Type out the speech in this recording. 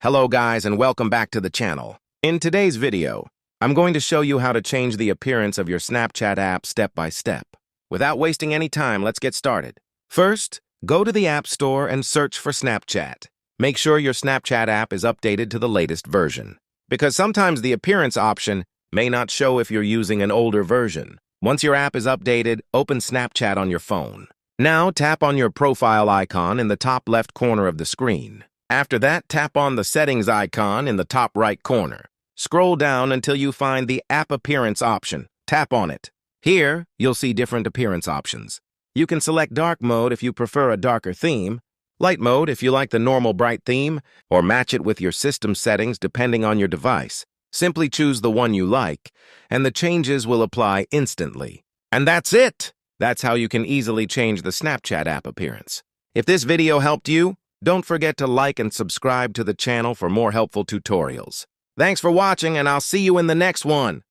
Hello guys and welcome back to the channel. In today's video, I'm going to show you how to change the appearance of your Snapchat app step by step. Without wasting any time, let's get started. First, go to the App Store and search for Snapchat. Make sure your Snapchat app is updated to the latest version, because sometimes the appearance option may not show if you're using an older version. Once your app is updated, open Snapchat on your phone. Now tap on your profile icon in the top left corner of the screen. After that, tap on the settings icon in the top right corner. Scroll down until you find the App Appearance option. Tap on it. Here, you'll see different appearance options. You can select dark mode if you prefer a darker theme, light mode if you like the normal bright theme, or match it with your system settings depending on your device. Simply choose the one you like, and the changes will apply instantly. And that's it! That's how you can easily change the Snapchat app appearance. If this video helped you, don't forget to like and subscribe to the channel for more helpful tutorials. Thanks for watching, and I'll see you in the next one.